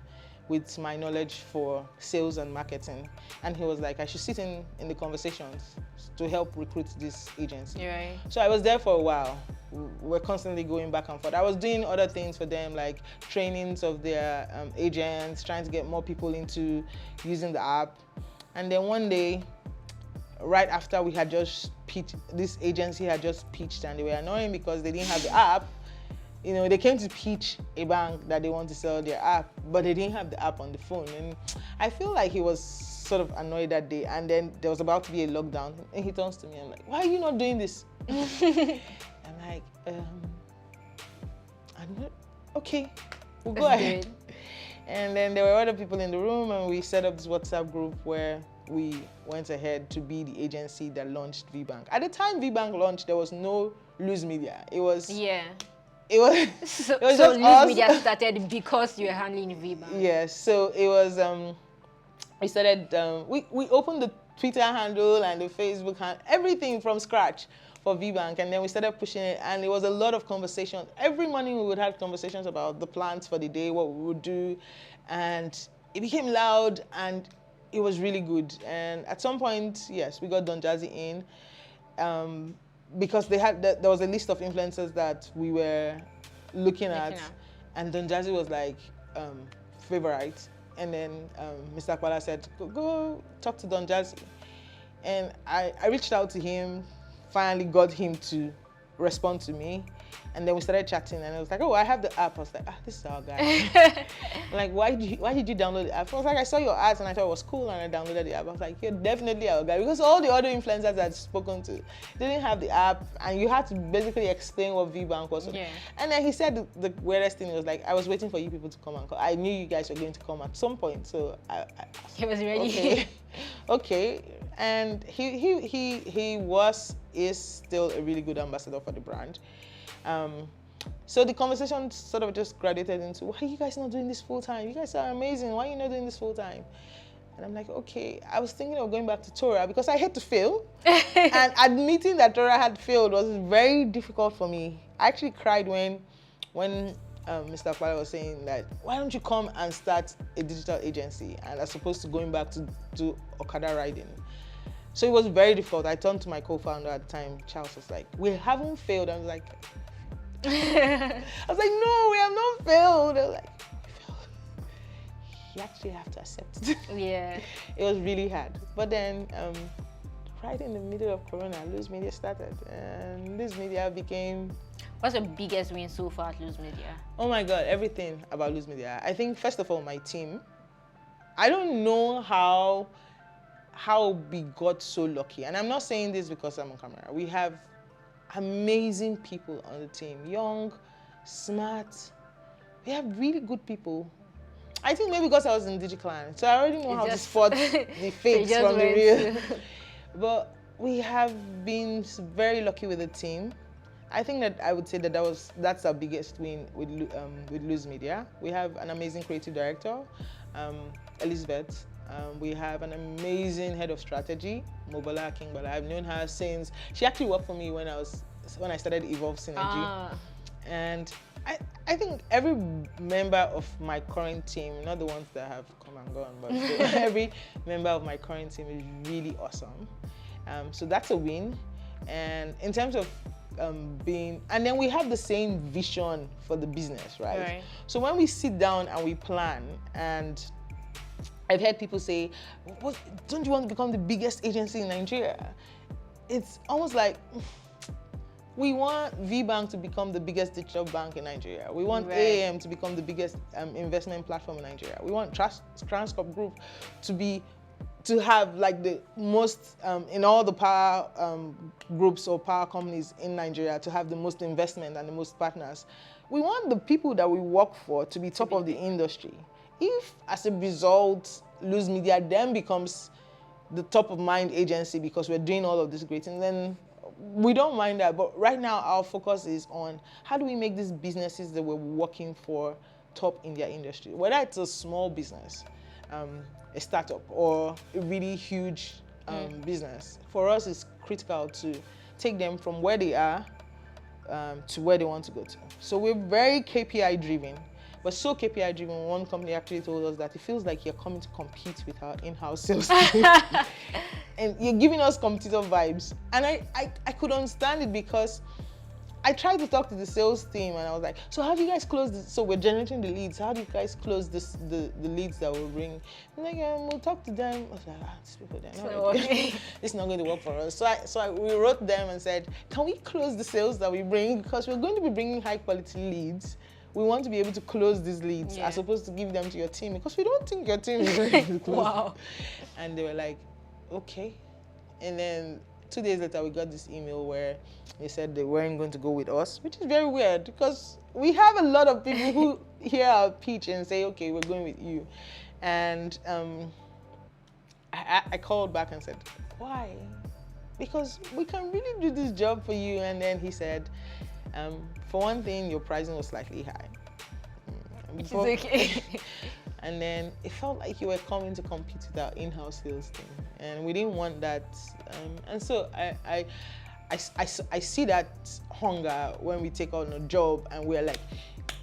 S2: with my knowledge for sales and marketing. And he was like, I should sit in the conversations to help recruit this agency.
S1: Right.
S2: So I was there for a while. We're constantly going back and forth. I was doing other things for them, like trainings of their agents, trying to get more people into using the app. And then one day, right after we had just pitched, this agency had just pitched, and they were annoying because they didn't have the app. You know, they came to pitch a bank that they want to sell their app, but they didn't have the app on the phone. And I feel like he was sort of annoyed that day. And then there was about to be a lockdown, and he turns to me and like, why are you not doing this? I'm like, I'm not, okay, we'll go ahead. And then there were other people in the room, and we set up this WhatsApp group where we went ahead to be the agency that launched VBank. At the time VBank launched, there was no Lose Media. It was
S1: so
S2: just
S1: Lose
S2: us.
S1: Media started because you were handling VBank.
S2: Yes, so it was we started we opened the Twitter handle and the Facebook handle, everything from scratch for VBank, and then we started pushing it, and it was a lot of conversations. Every morning we would have conversations about the plans for the day, what we would do, and it became loud and it was really good. And at some point, yes, we got Don Jazzy in because there was a list of influencers that we were looking at, and Don Jazzy was like favorite. And then Mr. Akwala said, go talk to Don Jazzy. And I reached out to him, finally got him to respond to me. And then we started chatting, and I was like, oh, I have the app. I was like, this is our guy. Like, why did you download the app? I was like, I saw your ads and I thought it was cool, and I downloaded the app. I was like, you're definitely our guy, because all the other influencers I'd spoken to didn't have the app, and you had to basically explain what VBank was.
S1: Yeah.
S2: And then he said the weirdest thing was like, I was waiting for you people to come and call. I knew you guys were going to come at some point, so
S1: He was ready.
S2: Okay. Okay. And he is still a really good ambassador for the brand. So the conversation sort of just graduated into, why are you guys not doing this full time? You guys are amazing. Why are you not doing this full time? And I'm like, okay, I was thinking of going back to TORA because I hate to fail. And admitting that TORA had failed was very difficult for me. I actually cried when Mr. Fowler was saying that, why don't you come and start a digital agency, and as opposed to going back to do Okada riding. So it was very difficult. I turned to my co-founder at the time. Charles was like, we haven't failed. I was like, no, we have not failed. I was like, we failed. You actually have to accept it.
S1: Yeah.
S2: It was really hard. But then, right in the middle of Corona, Lose Media started, and Lose Media became...
S1: What's the biggest win so far at Lose Media?
S2: Oh my God, everything about Lose Media. I think, first of all, my team. I don't know how we got so lucky. And I'm not saying this because I'm on camera. We have amazing people on the team. Young, smart. We have really good people. I think maybe because I was in DigiClan, so I already know how to spot the fakes from the real. But we have been very lucky with the team. I think that I would say that that's our biggest win with Lose Media. We have an amazing creative director, Elizabeth. We have an amazing head of strategy, Mobola Kingbala. I've known her since she actually worked for me when I started Evolve Synergy. And I think every member of my current team, not the ones that have come and gone, but every member of my current team is really awesome. So that's a win. And in terms of and then we have the same vision for the business, right? So when we sit down and we plan, and I've heard people say, don't you want to become the biggest agency in Nigeria? It's almost like, we want VBank to become the biggest digital bank in Nigeria. We want AAM to become the biggest investment platform in Nigeria. We want Transcorp Group to have like the most, in all the power groups or power companies in Nigeria, to have the most investment and the most partners. We want the people that we work for to be top of the industry. If, as a result, Lose Media then becomes the top of mind agency because we're doing all of this great things, then we don't mind that. But right now, our focus is on how do we make these businesses that we're working for top in their industry, whether it's a small business, a startup, or a really huge business. For us, it's critical to take them from where they are to where they want to go to. So we're very KPI driven, but so KPI driven, one company actually told us that it feels like you're coming to compete with our in-house sales team. And you're giving us competitor vibes. And I could understand it, because I tried to talk to the sales team, and I was like, so how do you guys close this? So we're generating the leads. How do you guys close the leads that we'll bring? I'm like, we'll talk to them. I was like, these people, they're not ready. This is not going to work for us. So we wrote them and said, can we close the sales that we bring? Because we're going to be bringing high quality leads. We want to be able to close these leads as opposed to give them to your team, because we don't think your team is ready to close.
S1: Wow.
S2: And they were like, okay. And then 2 days later, we got this email where they said they weren't going to go with us, which is very weird, because we have a lot of people who hear our pitch and say, okay, we're going with you. And I called back and said, why? Because we can really do this job for you. And then he said, for one thing, your pricing was slightly high.
S1: Which is okay.
S2: And then it felt like you were coming to compete with our in-house sales team, and we didn't want that. And so I see that hunger when we take on a job and we're like,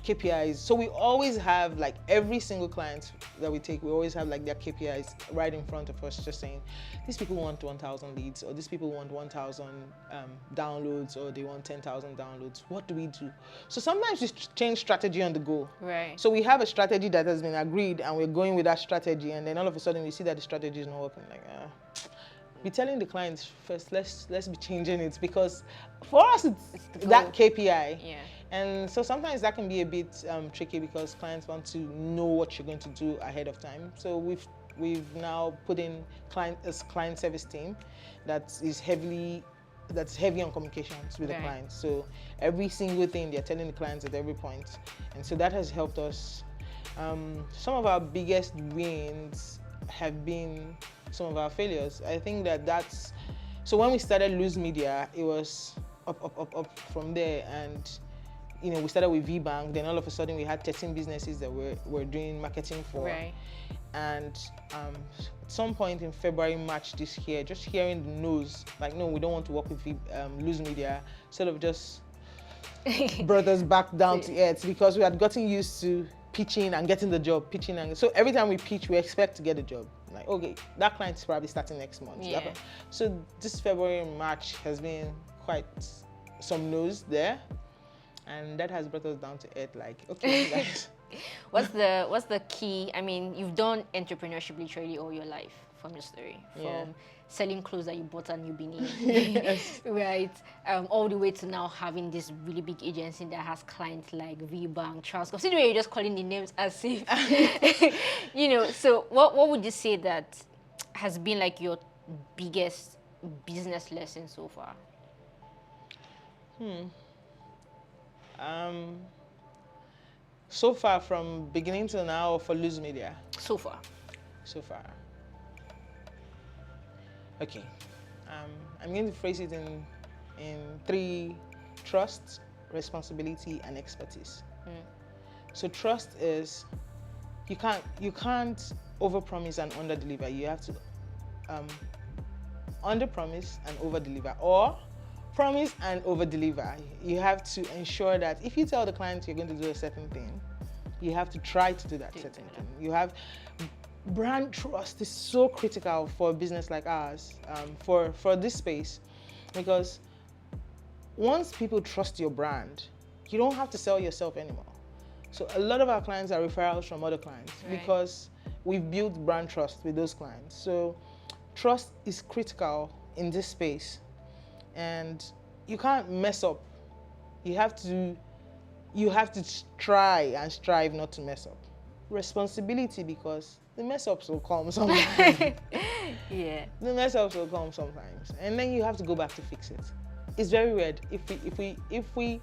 S2: KPIs. So we always have, like, every single client that we take, we always have like their KPIs right in front of us, just saying, these people want 1,000 leads, or these people want 1,000 downloads, or they want 10,000 downloads. What do we do? So sometimes we change strategy on the go.
S1: Right.
S2: So we have a strategy that has been agreed, and we're going with that strategy, and then all of a sudden we see that the strategy is not working. Like, be telling the clients first, let's be changing it, because for us it's
S1: the
S2: that
S1: goal.
S2: KPI.
S1: Yeah.
S2: And so sometimes that can be a bit tricky because clients want to know what you're going to do ahead of time. So we've now put in client service team that's heavy on communications with the clients. So every single thing they're telling the clients at every point, and so that has helped us. Some of our biggest wins have been some of our failures. I think that's so when we started Lose Media, it was up from there, and we started with VBank. Then all of a sudden we had 13 businesses that we're doing marketing for.
S1: Right.
S2: And at some point in February, March this year, just hearing the news, like, no, we don't want to work with Lose Media, sort of just brought us back down to earth, because we had gotten used to pitching and getting the job, so every time we pitch, we expect to get a job. Like, okay, that client's probably starting next month.
S1: Yeah.
S2: So this February and March has been quite some news there, and that has brought us down to earth. Like, okay, guys.
S1: What's the key? I mean, you've done entrepreneurship literally all your life from your story, from selling clothes that you bought and you've been in,
S2: Yes.
S1: right? All the way to now having this really big agency that has clients like VBank, Transcorp. See the way you're just calling the names as if, So what would you say that has been like your biggest business lesson so far?
S2: So far, from beginning till now, or for Lose Media?
S1: So far.
S2: Okay. I'm going to phrase it in 3: trust, responsibility, and expertise. So trust is you can't overpromise and underdeliver. You have to underpromise and overdeliver, or promise and overdeliver. You have to ensure that if you tell the client you're going to do a certain thing, you have to try to do that certain thing. You have brand trust is so critical for a business like ours, for this space, because once people trust your brand, you don't have to sell yourself anymore. So a lot of our clients are referrals from other clients, because we've built brand trust with those clients. So trust is critical in this space, and you can't mess up. You have to try and strive not to mess up. Responsibility, because the mess ups will come sometimes.
S1: Yeah.
S2: The mess ups will come sometimes, and then you have to go back to fix it. It's very weird if we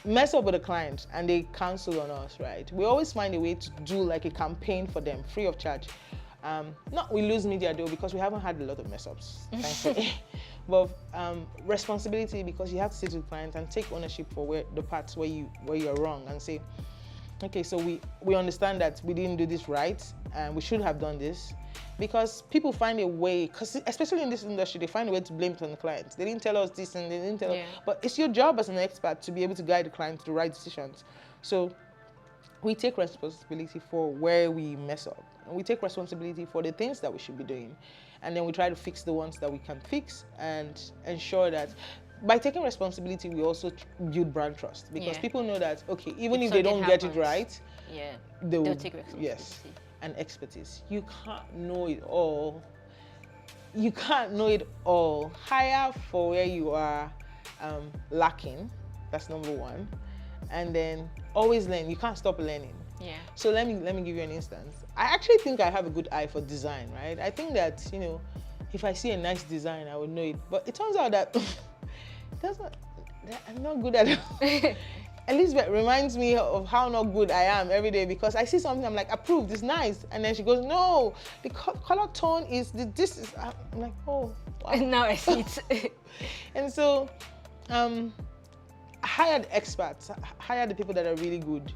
S2: mess up with a client and they cancel on us, right? We always find a way to do like a campaign for them free of charge. Not we Lose Media though, because we haven't had a lot of mess ups, thankfully. But responsibility, because you have to sit with clients and take ownership for the parts where you're wrong, and say, okay, so we understand that we didn't do this right, and we should have done this, because people find a way, because especially in this industry, they find a way to blame it on the client. They didn't tell us this, and they didn't tell us, but it's your job as an expert to be able to guide the client to the right decisions. So we take responsibility for where we mess up, and we take responsibility for the things that we should be doing, and then we try to fix the ones that we can fix, and ensure that by taking responsibility, we also build brand trust, because people know that, okay, even if they don't get it right, they'll take responsibility. Yes, and expertise. You can't know it all. Hire for where you are lacking. That's number one. And then always learn. You can't stop learning.
S1: Yeah.
S2: So let me give you an instance. I actually think I have a good eye for design, right? I think that, if I see a nice design, I would know it. But it turns out that I'm not good at it. Elizabeth reminds me of how not good I am every day, because I see something, I'm like, approved, it's nice. And then she goes, no, the color tone is, this is, I'm like, oh, wow.
S1: Now I see it.
S2: And so, hire the experts, hire the people that are really good.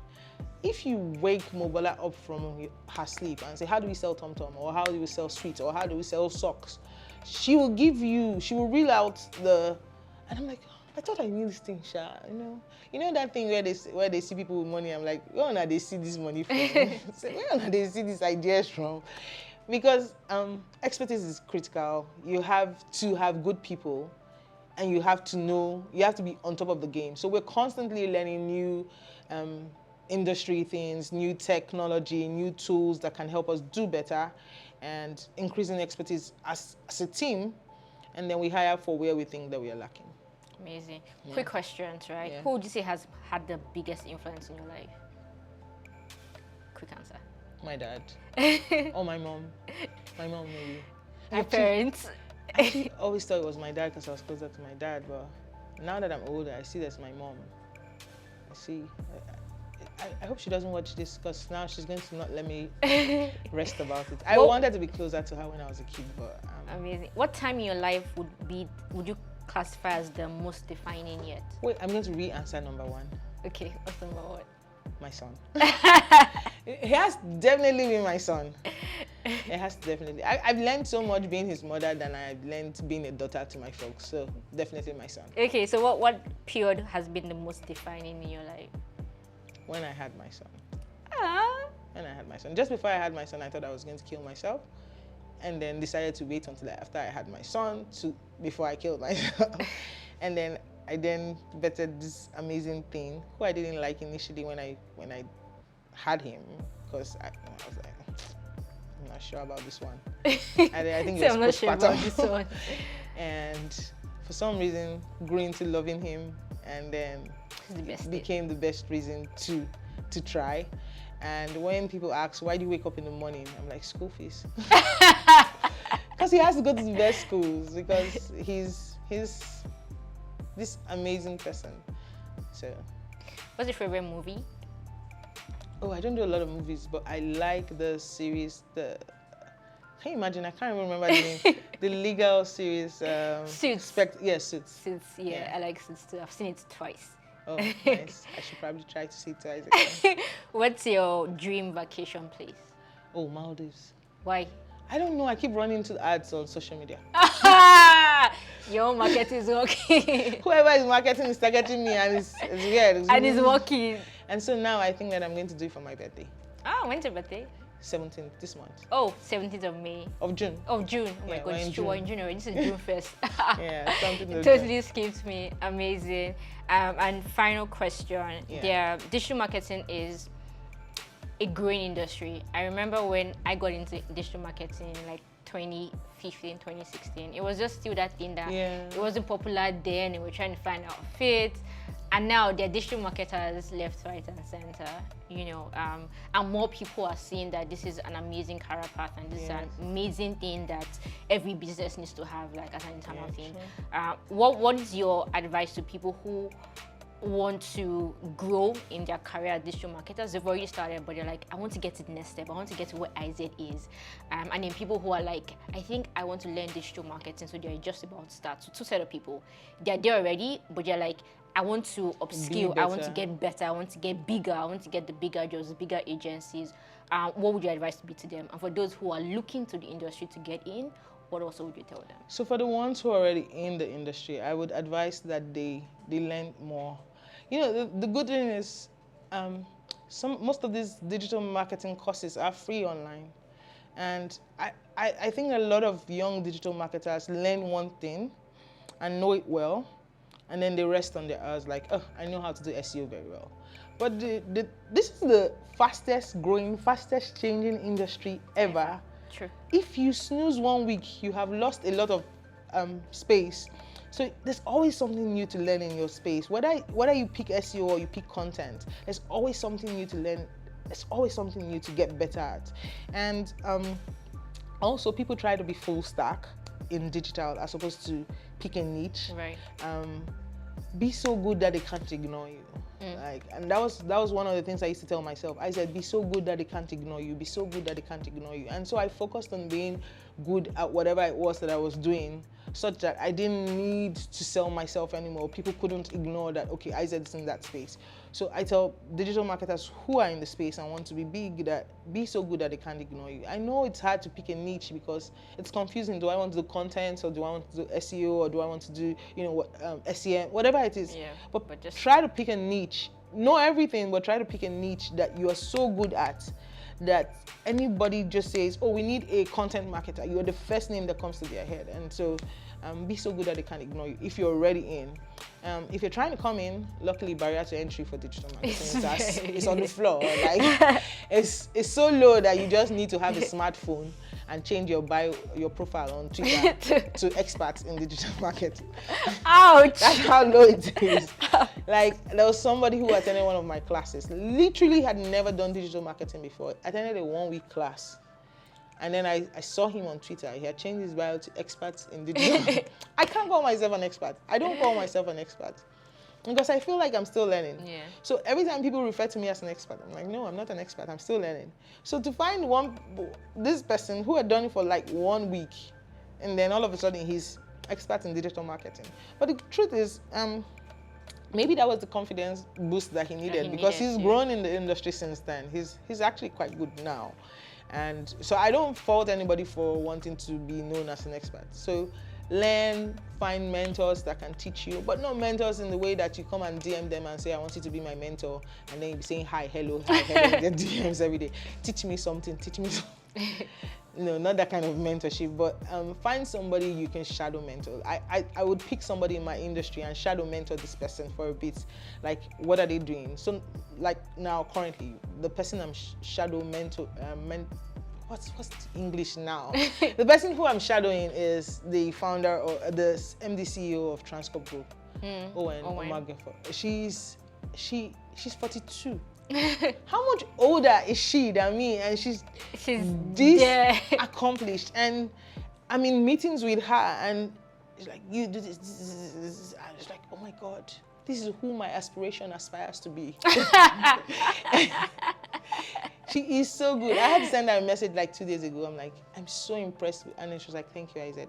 S2: If you wake Mobola up from her sleep and say, how do we sell Tom Tom, or how do we sell sweets, or how do we sell socks, she will reel out and I'm like, I thought I knew this thing, Sha. You know that thing where they see people with money. I'm like, where do they see this money from? Where do they see these ideas from? Because expertise is critical. You have to have good people, and you have to be on top of the game. So we're constantly learning new industry things, new technology, new tools that can help us do better. and increasing expertise as a team, and then we hire for where we think that we are lacking.
S1: Amazing. Quick questions, right?
S2: Yeah.
S1: Who would you say has had the biggest influence in your life? Quick answer.
S2: My dad. Or my mom. My mom, maybe.
S1: Your parents.
S2: I actually always thought it was my dad because I was closer to my dad, but now that I'm older, I see that's my mom. I see. I hope she doesn't watch this because now she's going to not let me rest about it. I wanted to be closer to her when I was a kid, but...
S1: Amazing. What time in your life would you classify as the most defining yet?
S2: Wait, I'm going to re-answer number one.
S1: Okay, what's number one?
S2: My son. He has definitely been my son. It has definitely. I've learned so much being his mother than I've learned being a daughter to my folks. So definitely my son.
S1: Okay, so what period has been the most defining in your life?
S2: When I had my son.
S1: Ah.
S2: When I had my son. Just before I had my son, I thought I was going to kill myself. And then decided to wait until after I had my son before I killed myself. And then I vetted this amazing thing who I didn't like initially when I had him, because I was like, I'm not sure about this one. I think
S1: I'm not sure about this one.
S2: And for some reason, grew into loving him, and then it became the best reason to try. And when people ask, why do you wake up in the morning? I'm like, school fees. Because he has to go to the best schools, because he's this amazing person. So,
S1: what's your favorite movie?
S2: Oh, I don't do a lot of movies, but I like the series. Can you imagine? I can't even remember the name. The legal series.
S1: Suits.
S2: Yes, Suits.
S1: Suits. Yeah, I like Suits too. I've seen it twice.
S2: Oh, nice. I should probably try to see it twice again.
S1: What's your dream vacation place?
S2: Oh, Maldives.
S1: Why?
S2: I don't know. I keep running into ads on social media.
S1: Your marketing is working.
S2: Whoever is marketing is targeting me, and it's weird.
S1: It's working.
S2: And so now I think that I'm going to do it for my birthday.
S1: Oh, when's your birthday?
S2: 17th, this month.
S1: Oh, 17th of May.
S2: Of June.
S1: Oh, June. Oh my God, it's true. We're in June already. This is June 1st.
S2: Yeah, something
S1: It totally skipped me. Amazing. And final question.
S2: Yeah.
S1: Digital marketing is a growing industry. I remember when I got into digital marketing, like 2015, 2016. It was just still that thing that it wasn't popular then, and we're trying to find our fit. And now there are digital marketers left, right, and center, and more people are seeing that this is an amazing career path, and this is an amazing thing that every business needs to have, like as an internal thing. What is your advice to people who want to grow in their career as digital marketers? They've already started, but they're like, I want to get to the next step. I want to get to where Ized is. And then people who are like, I think I want to learn digital marketing, so they're just about to start. So two set of people, they're there already, but they're like, I want to upskill, I want to get better, I want to get bigger, I want to get the bigger jobs, the bigger agencies. What would your advice be to them? And for those who are looking to the industry to get in, what also would you tell them?
S2: So for the ones who are already in the industry, I would advise that they learn more. The good thing is most of these digital marketing courses are free online. And I think a lot of young digital marketers learn one thing and know it well, and then they rest on their hours like, oh, I know how to do SEO very well. But this is the fastest growing, fastest changing industry ever.
S1: True.
S2: If you snooze 1 week, you have lost a lot of space. So there's always something new to learn in your space. Whether you pick SEO or you pick content, there's always something new to learn. There's always something new to get better at. And also, people try to be full stack in digital as opposed to pick a niche.
S1: Right.
S2: Be so good that they can't ignore you. And that was one of the things I used to tell myself. I said, be so good that they can't ignore you. Be so good that they can't ignore you. And so I focused on being good at whatever it was that I was doing, such that I didn't need to sell myself anymore. People couldn't ignore that, okay, Ized is in that space. So I tell digital marketers who are in the space and want to be big that be so good that they can't ignore you. I know it's hard to pick a niche because it's confusing. Do I want to do content, or do I want to do SEO, or do I want to do, SEM, whatever it is.
S1: Yeah,
S2: but just try to pick a niche. Know everything, but try to pick a niche that you are so good at that anybody just says, oh, we need a content marketer. You're the first name that comes to their head. And so be so good that they can't ignore you if you're already in. If you're trying to come in, luckily barrier to entry for digital marketing is on the floor. Like it's so low that you just need to have a smartphone and change your profile on Twitter to experts in digital marketing.
S1: Ouch!
S2: That's how low it is. Like there was somebody who attended one of my classes, literally had never done digital marketing before, attended a 1-week class. And then I saw him on Twitter. He had changed his bio to experts in digital. I can't call myself an expert. I don't call myself an expert because I feel like I'm still learning.
S1: Yeah.
S2: So every time people refer to me as an expert, I'm like, no, I'm not an expert. I'm still learning. So to find this person who had done it for like 1 week, and then all of a sudden he's expert in digital marketing. But the truth is, maybe that was the confidence boost that he needed because he's grown in the industry since then. He's actually quite good now. And so I don't fault anybody for wanting to be known as an expert. So learn, find mentors that can teach you, but not mentors in the way that you come and DM them and say, I want you to be my mentor. And then you be saying, hi, hello, in their DMs every day. Teach me something, teach me something. No, not that kind of mentorship, but find somebody you can shadow mentor. I would pick somebody in my industry and shadow mentor this person for a bit. Like, what are they doing? So, like now, currently, the person I'm shadow mentor, what's the English now? The person who I'm shadowing is the founder or the MD CEO of Transcorp Group, Owen Omagefo. She's 42. How much older is she than me? And she's this accomplished. And I'm in meetings with her, and she's like, you do this. I was like, oh my God, this is who my aspiration aspires to be. She is so good. I had to send her a message like 2 days ago. I'm like, I'm so impressed. And then she was like, thank you, Ized.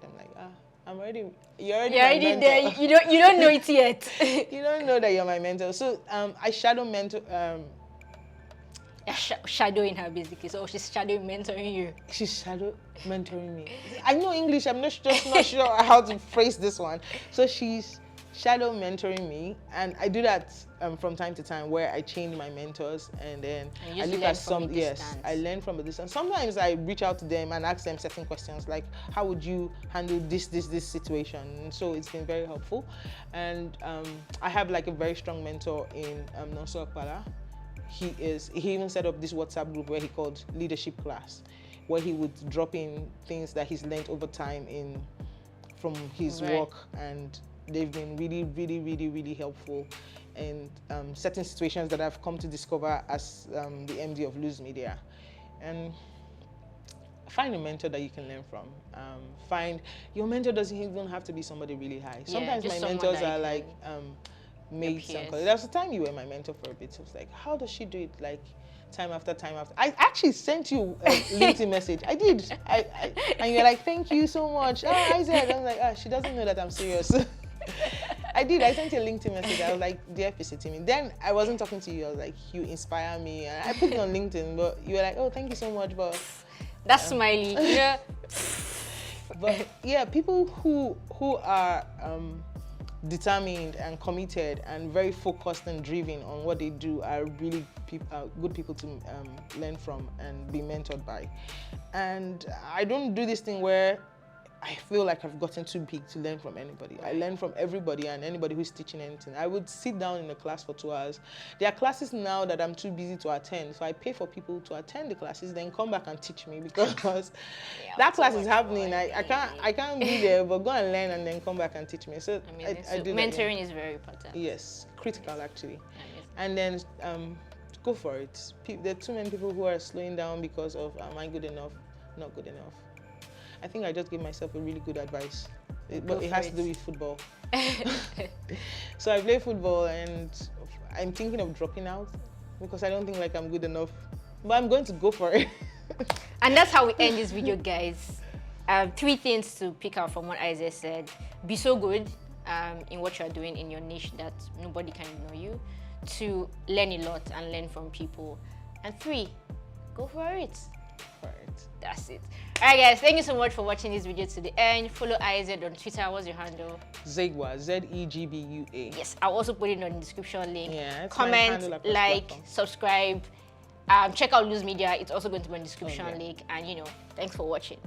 S2: I'm like, you're already
S1: there. You don't know it yet.
S2: You don't know that you're my mentor. So I shadow mentor.
S1: Shadowing her basically. So she's shadowing mentoring you.
S2: She's shadow mentoring me. I know English. I'm just not sure how to phrase this one. So she's shadow mentoring me, and I do that from time to time where I change my mentors, and then I look at some. Yes, I learn from a distance. Sometimes I reach out to them and ask them certain questions like, "How would you handle this situation?" And so it's been very helpful. And I have like a very strong mentor in Nonso Akpala. He even set up this WhatsApp group where he called Leadership Class, where he would drop in things that he's learned over time from his work, and they've been really, really, really, really helpful in certain situations that I've come to discover as the MD of Luz Media. And find a mentor that you can learn from. Your mentor doesn't even have to be somebody really high. Sometimes my mentors are like mates and colleagues. There was a time you were my mentor for a bit. So I was like, how does she do it? Like time after time after. I actually sent you a LinkedIn message. I did. And you're like, thank you so much. I said, I was like, she doesn't know that I'm serious. I did. I sent you a LinkedIn message. I was like, dear PCTimi. Then I wasn't talking to you. I was like, you inspire me. And I put it on LinkedIn, but you were like, oh, thank you so much. But
S1: that's smiley. Yeah.
S2: But yeah, people who are determined and committed and very focused and driven on what they do are really good people to learn from and be mentored by. And I don't do this thing where I feel like I've gotten too big to learn from anybody. I learn from everybody and anybody who's teaching anything. I would sit down in a class for 2 hours. There are classes now that I'm too busy to attend, so I pay for people to attend the classes, then come back and teach me because that class is happening. I can't be there, but go and learn and then come back and teach me. So I do
S1: mentoring
S2: that,
S1: is very important.
S2: Yes, critical actually. And then go for it. There are too many people who are slowing down because of am I good enough, not good enough. I think I just gave myself a really good advice, but it has to do with football. So I play football and I'm thinking of dropping out because I don't think like I'm good enough, but I'm going to go for it.
S1: And that's how we end this video, guys. 3 things to pick out from what Ized said. Be so good in what you're doing in your niche that nobody can ignore you. 2, learn a lot and learn from people. And 3, go for it. That's it. Alright guys, thank you so much for watching this video to the end. Follow Ized on Twitter. What's your handle?
S2: Zegba, Zegbua.
S1: Yes, I'll also put it in the description link.
S2: Yeah,
S1: comment, like, subscribe. Check out Luz Media. It's also going to be in the description link. And thanks for watching.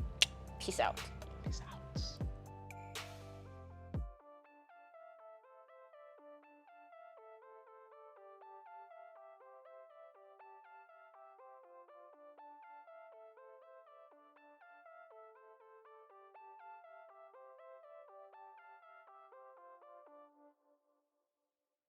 S1: Peace out.